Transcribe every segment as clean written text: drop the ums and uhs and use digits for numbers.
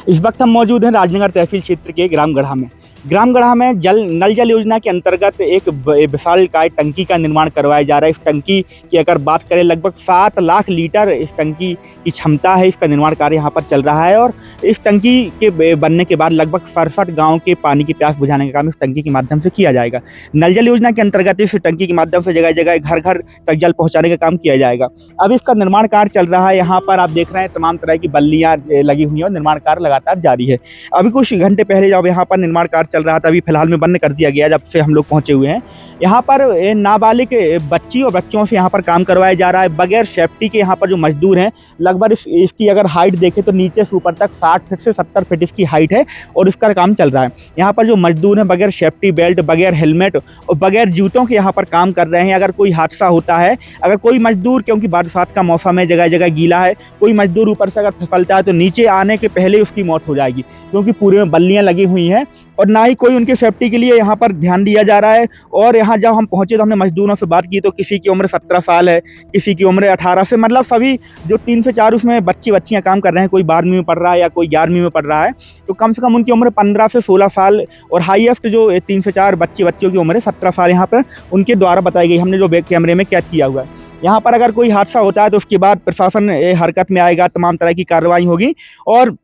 इस वक्त हम मौजूद हैं राजनगर तहसील क्षेत्र के ग्राम गढ़ा में। ग्राम गढ़ा में नल जल योजना के अंतर्गत एक विशालकाय टंकी का निर्माण करवाया जा रहा है। इस टंकी की अगर बात करें, लगभग 7 लाख लीटर इस टंकी की क्षमता है। इसका निर्माण कार्य यहाँ पर चल रहा है और इस टंकी के बनने के बाद लगभग 67 गाँव के पानी की प्यास बुझाने का काम इस टंकी के माध्यम से किया जाएगा। नल जल योजना के अंतर्गत इस टंकी के माध्यम से जगह जगह घर घर तक जल पहुँचाने का काम किया जाएगा। अब इसका निर्माण कार्य चल रहा है। यहाँ पर आप देख रहे हैं तमाम तरह की बल्लियाँ लगी हुई हैं और निर्माण कार्य लगातार जारी है। अभी कुछ घंटे पहले जब यहाँ पर निर्माण कार्य चल रहा था, अभी फिलहाल में बंद कर दिया गया जब से हम लोग पहुंचे हुए हैं। यहाँ पर नाबालिग बच्ची और बच्चों से यहाँ पर काम करवाया जा रहा है बगैर सेफ्टी के। यहाँ पर जो मजदूर हैं, लगभग इसकी अगर हाइट देखें तो नीचे से ऊपर तक 60 फीट से 70 फीट इसकी हाइट है और इसका काम चल रहा है। यहाँ पर जो मजदूर हैं बगैर सेफ्टी बेल्ट, बगैर हेलमेट और बगैर जूतों के यहाँ पर काम कर रहे हैं। अगर कोई हादसा होता है, अगर कोई मजदूर, क्योंकि बरसात का मौसम है, जगह जगह गीला है, कोई मजदूर ऊपर से अगर फिसलता है तो नीचे आने के पहले उसकी मौत हो जाएगी, क्योंकि पूरे में बल्लियाँ लगी हुई हैं और ना ही कोई उनकी सेफ्टी के लिए यहाँ पर ध्यान दिया जा रहा है। और यहाँ जब हम पहुँचे तो हमने मजदूरों से बात की तो किसी की उम्र 17 साल है, किसी की उम्र 18 से, मतलब सभी जो 3 से 4 उसमें बच्चियाँ काम कर रहे हैं। कोई 12वीं में पढ़ रहा है या कोई 11वीं में पढ़ रहा है, तो कम से कम उनकी उम्र 15 से 16 साल और हाईएस्ट जो 3 से 4 बच्चियों की उम्र 17 साल यहाँ पर उनके द्वारा बताई गई। हमने जो बैक कैमरे में कैद किया हुआ है। यहाँ पर अगर कोई हादसा होता है तो उसके बाद प्रशासन हरकत में आएगा, तमाम तरह की कार्रवाई होगी और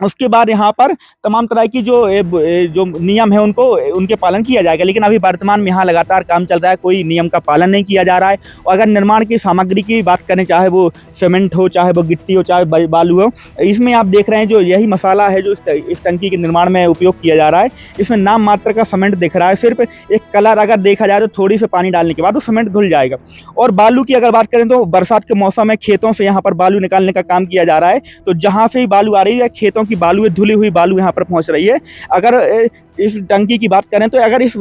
उसके बाद यहाँ पर तमाम तरह की जो नियम है उनके पालन किया जाएगा। लेकिन अभी वर्तमान में यहाँ लगातार काम चल रहा है, कोई नियम का पालन नहीं किया जा रहा है। और अगर निर्माण की सामग्री की बात करें, चाहे वो सीमेंट हो, चाहे वो गिट्टी हो, चाहे बालू हो, इसमें आप देख रहे हैं जो यही मसाला है जो इस टंकी के निर्माण में उपयोग किया जा रहा है। इसमें नाम मात्र का सीमेंट दिख रहा है, सिर्फ एक कलर अगर देखा जाए तो थोड़ी से पानी डालने के बाद वो सीमेंट धुल जाएगा। और बालू की अगर बात करें तो बरसात के मौसम में खेतों से यहाँ पर बालू निकालने का काम किया जा रहा है। तो जहाँ से ही बालू आ रही है, खेतों की बालू है, धुली हुई बालू यहाँ पर पहुंच रही है। अगर इस टंकी की बात करें तो अगर इस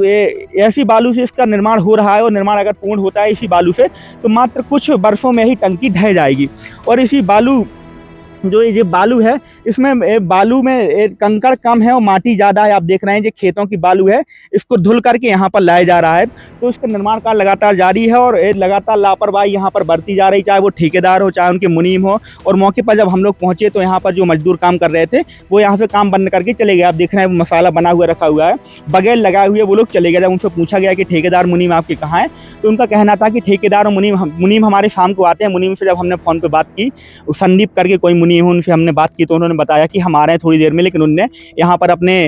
ऐसी बालू से इसका निर्माण हो रहा है और निर्माण अगर पूर्ण होता है इसी बालू से, तो मात्र कुछ वर्षों में ही टंकी ढह जाएगी। और इसी बालू जो ये बालू है, इसमें बालू में कंकड़ कम है और माटी ज़्यादा है। आप देख रहे हैं जो खेतों की बालू है, इसको धुल करके यहाँ पर लाया जा रहा है। तो इसका निर्माण कार्य लगातार जारी है और लगातार लापरवाही यहाँ पर बरती जा रही, चाहे वो ठेकेदार हो, चाहे उनके मुनीम हो। और मौके पर जब हम लोग पहुँचे तो यहाँ पर जो मजदूर काम कर रहे थे वो यहाँ से काम बंद करके चले गए। आप देख रहे हैं मसाला बना हुआ रखा हुआ है, बगैर लगाए हुए वो लोग चले गए। जब उनसे पूछा गया कि ठेकेदार मुनीम आपके कहाँ हैं, तो उनका कहना था कि ठेकेदार और मुनीम हमारे शाम को आते हैं। मुनीम से जब हमने फ़ोन पर बात की, संदीप करके कोई मुनीम है, उनसे हमने बात की तो उन्होंने बताया कि हम आ रहे हैं थोड़ी देर में। लेकिन उनने यहाँ पर अपने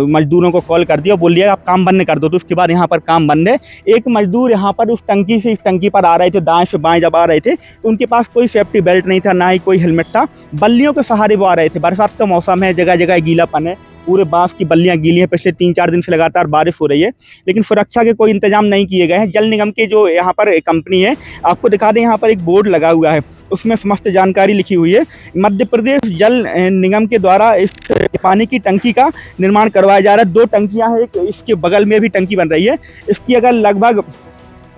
मजदूरों को कॉल कर दिया, बोल दिया आप काम बंद कर दो। तो उसके बाद यहाँ पर काम बंद है। एक मजदूर यहाँ पर उस टंकी से इस टंकी पर आ रहे थे, दाएं से बाएं जब आ रहे थे तो उनके पास कोई सेफ्टी बेल्ट नहीं था, ना ही कोई हेलमेट था। बल्लियों के सहारे वो आ रहे थे। बरसात का मौसम है, जगह जगह गीलापन है, पूरे बांस की बल्लियां गीली हैं। पिछले 3-4 दिन से लगातार बारिश हो रही है, लेकिन सुरक्षा के कोई इंतजाम नहीं किए गए हैं। जल निगम के जो यहाँ पर कंपनी है, आपको दिखा दें, यहाँ पर एक बोर्ड लगा हुआ है, उसमें समस्त जानकारी लिखी हुई है। मध्य प्रदेश जल निगम के द्वारा इस पानी की टंकी का निर्माण करवाया जा रहा है। 2 टंकियाँ हैं, एक इसके बगल में भी टंकी बन रही है। इसकी अगर लगभग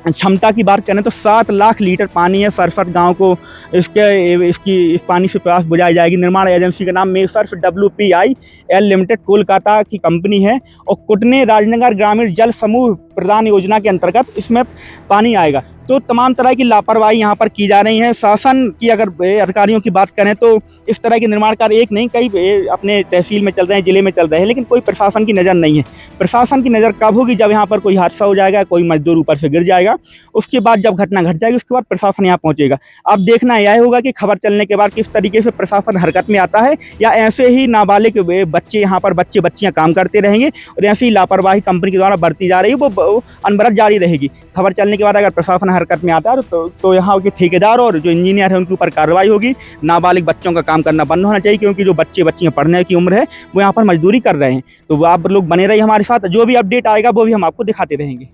क्षमता की बात करें तो 7 लाख लीटर पानी है। 67 गाँव को इस पानी से प्यास बुझाई जाएगी। निर्माण एजेंसी का नाम मेसर्स WPIL लिमिटेड कोलकाता की कंपनी है और कुटने राजनगर ग्रामीण जल समूह प्रदान योजना के अंतर्गत इसमें पानी आएगा। तो तमाम तरह की लापरवाही यहाँ पर की जा रही है। शासन की अगर अधिकारियों की बात करें तो इस तरह के निर्माण कार्य एक नहीं, कई अपने तहसील में चल रहे हैं, ज़िले में चल रहे हैं, लेकिन कोई प्रशासन की नज़र नहीं है। प्रशासन की नज़र कब होगी? जब यहाँ पर कोई हादसा हो जाएगा, कोई मजदूर ऊपर से गिर जाएगा, उसके बाद जब घटना घट जाएगी उसके बाद प्रशासन यहाँ पहुँचेगा। अब देखना यह होगा कि खबर चलने के बाद किस तरीके से प्रशासन हरकत में आता है, या ऐसे ही नाबालिग बच्चे यहाँ पर बच्चियाँ काम करते रहेंगे और ऐसी ही लापरवाही कंपनी के द्वारा बढ़ती जा रही है, वो अनवरत जारी रहेगी। खबर चलने के बाद अगर प्रशासन हरकत में आता है तो यहाँ के ठेकेदार और जो इंजीनियर है उनके ऊपर कार्रवाई होगी। नाबालिग बच्चों का काम करना बंद होना चाहिए, क्योंकि जो बच्चियाँ पढ़ने की उम्र है वो यहाँ पर मजदूरी कर रहे हैं। तो आप लोग बने रहिए हमारे साथ, जो भी अपडेट आएगा वो भी हम आपको दिखाते रहेंगे।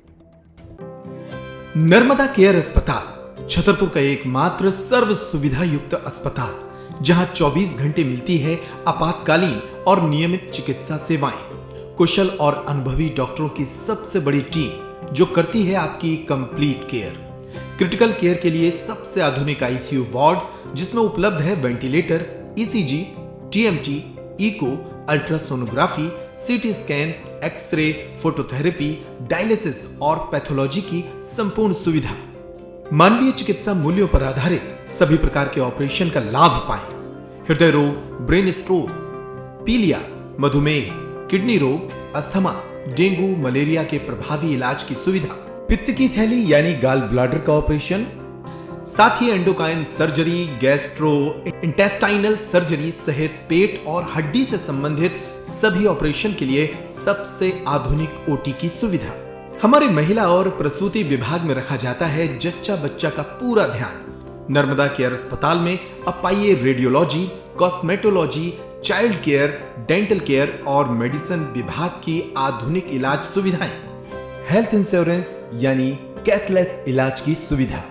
नर्मदा केयर अस्पताल छतरपुर का एकमात्र सर्व सुविधा युक्त अस्पताल, जहां 24 घंटे मिलती है आपातकालीन और नियमित चिकित्सा सेवाएं। कुशल और अनुभवी डॉक्टरों की सबसे बड़ी टीम जो करती है आपकी कंप्लीट केयर। क्रिटिकल केयर के लिए सबसे आधुनिक ICU वार्ड, जिसमें उपलब्ध है ventilator, ECG, TMT, echo, ultrasonography, CT scan, x ray, phototherapy, dialysis और पैथोलॉजी की संपूर्ण सुविधा। मानवीय चिकित्सा मूल्यों पर आधारित सभी प्रकार के ऑपरेशन का लाभ पाएं। हृदय रोग, ब्रेन स्ट्रोक, पीलिया, मधुमेह, किडनी रोग, अस्थमा, डेंगू, मलेरिया के प्रभावी इलाज की सुविधा, पित्त की थैली यानी गाल ब्लैडर का ऑपरेशन, साथ ही endocrine surgery, gastrointestinal surgery सहित पेट और हड्डी से संबंधित सभी ऑपरेशन के लिए सबसे आधुनिक ओटी की सुविधा। हमारे महिला और प्रसूति विभाग में रखा जाता है जच्चा बच्चा का पूरा ध्यान। नर्मदा केयर अस्पताल में अब पाइए radiology, cosmetology, child care, dental care और मेडिसिन विभाग की आधुनिक इलाज सुविधाएं, हेल्थ इंश्योरेंस यानी कैशलेस इलाज की सुविधा।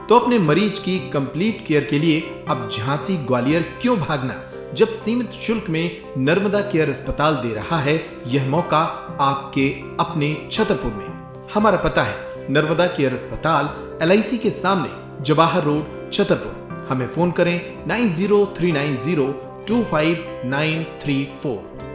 तो अपने मरीज की कंप्लीट केयर के लिए अब झांसी ग्वालियर क्यों भागना, जब सीमित शुल्क में नर्मदा केयर अस्पताल दे रहा है यह मौका आपके अपने छतरपुर में। हमारा पता है नर्मदा केयर अस्पताल LIC के सामने, जवाहर रोड, छतरपुर। हमें फोन करें 9039025934।